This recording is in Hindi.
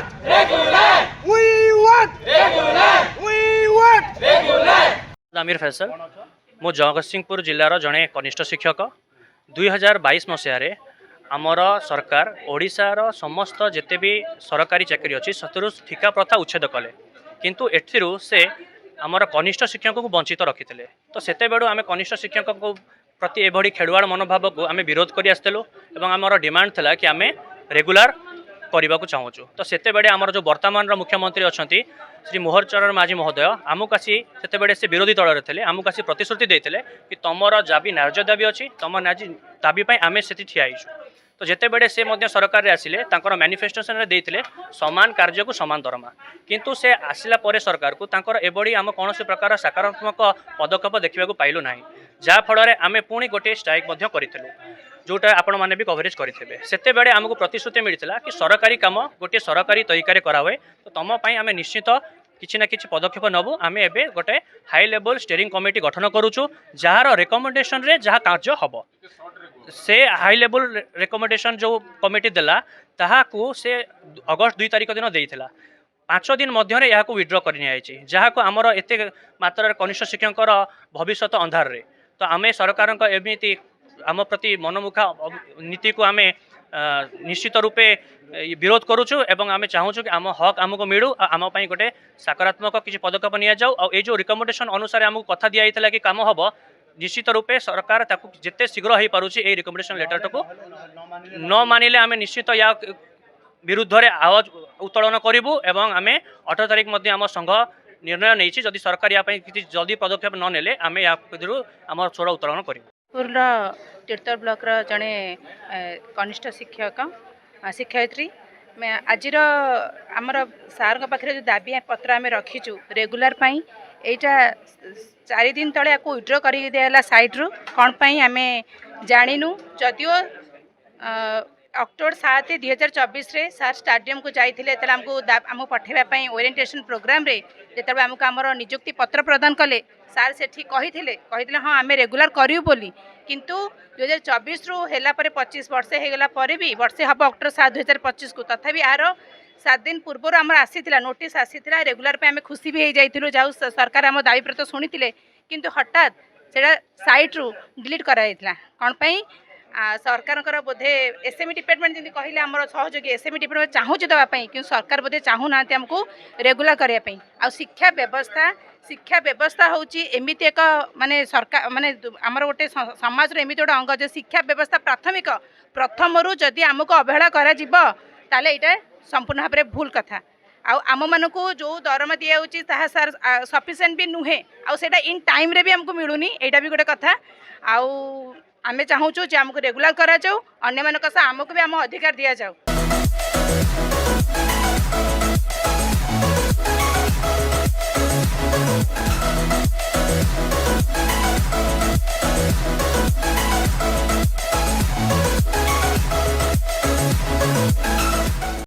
want regular. We want regular. We want regular. Aamir Faisal मो जगतसिंहपुर जिलार जड़े कनिष्ठ शिक्षक 2022 मसीह आमर सरकार ओडिशार समस्त जिते भी सरकारी चाकरी अच्छी से ठिका प्रथा उच्छेद कले किंतु एथिरु से आमर कनिष्ठ शिक्षक को वंचित रखी तो सेते बेडू आम कनिष्ठ शिक्षक को प्रति एभली खेड़ुआड़ मनोभाव को आम विरोध कर आसलु आमर डिमांड था कि आम रेगुलार करने को चाहूँ तो सेते बेडे आमर जो वर्तमान मुख्यमंत्री अच्छा श्री मोहर चरण माझी महोदय आमको आसी से से विरोधी दल थे आमको आसी प्रतिश्रुति देते कि तुमर जबी न्याय दाबी अच्छी तुम न्याय दाबी आम से ठिया तो जिते बड़े से सरकार आसिले मैनिफेस्टेशन देते समान कार्य को समान दरमा किंतु से आसला परे सरकार को तांकर एबड़ी आम कौन प्रकार सकारात्मक पदक्षेप देखा पाइलु ना जहाँफल आम पुणी गोटे स्ट्राइक करूँ जोटा आपण मैंने भी कवरेज करेंगे से बेड़े आमको प्रतिश्रुति मिलता कि सरकारी काम गोटे सरकारी तरीका कराए तो तुमपाई आम निश्चित किसी ना कि पदक्षेप नबू आम एवं गोटे हाई लेवल स्टीयरिंग कमिटी गठन करुचु जार रेकमेंडेशन रे जहाँ कार्य हम से हाई लेवल रेकमेंडेशन जो कमिटी देला ताहाकू से अगस्त 2 तारिख दिन देइथिला 5 दिन मध्य यहाँ विड्र कर जहाँ को आमर एत मात्रा कनिष्ठ शिक्षक भविष्य अंधार रे तो आम सरकार एमती आम प्रति मनमुखा नीति को आम निश्चित रूपे विरोध करुचु एवं आम चाहूँ कि आम हक आमको मिलू आम गोटे सकारात्मक किसी पदक्षेप नि जाऊ और ये जो रिकमेंडेशन अनुसार आमको कथा दिया कि काम हम निश्चित रूपे सरकार ताकू जिते शीघ्र हो पारुछि ए रिकमेंडेशन लेटर को न मानिले आम निश्चित या विरुद्ध रे आवाज उत्तोलन करूँ एवं आम 18 तारिख मध्य आम संघ निर्णय नहीं जदि सरकार या किसी जल्दी पदक्षेप न नेले आम या आम स्वर उत्तोलन करूँ तीर्थ ब्लॉक जड़े कनिष्ठ शिक्षक शिक्षयित्री मैं आजिर आमर सार पाखे जो दाबी पत्र आम रखीचु रेगुलर पाई एटा 4 दिन तले आपको विड्र कर दिया साइड्रु कौन पाई आम जानिनु जदियो अक्टोबर 7 2024 रे सार स्टाडियम को जाइए आमको आम पठेवाई ओरिएंटेशन प्रोग्राम रे जो आमको आमर निजुक्ति पत्र प्रदान कले सार से कही हाँ आम रेगुलर करूँ बोली किंतु 2024 रु है 25 वर्ष होगला भी वर्षे हम अक्टोबर 7 2025 को तथापि यार 7 दिन पूर्व आम आसीला नोटिस आसीला रेगुलर पे आम खुशी भी हो जाइलु जाऊ सरकार आम दाबी प्रत शुणी किंतु हठात से साइट रु डिलीट कराइला कौन पाई सरकार बोधे एसएमई डिपार्टमेंट जमी कहले आम सहयोगी एसएमई डिपार्टमेंट चाहूँ देवाई कि सरकार बोधे चाहूना आमको रेगुलर करने आ शिक्षा व्यवस्था हूँ एमती एक माने सरकार माने आमर गोटे समाज एमती गोटे अंग जो शिक्षा व्यवस्था प्राथमिक प्रथम रु जदि आमको अवहेला करा यहाँ संपूर्ण भाव में भूल कथा आम मानू जो दरमा दि सार सफिसीयंट भी नुहे आटा इन टाइम रे भी आमको मिलूनी यहाँ भी गोटे कथा आम चाहूँ जे आमको रेगुलर करा जाऊ अन्य मान आमको भी आम अधिकार दि जाऊ।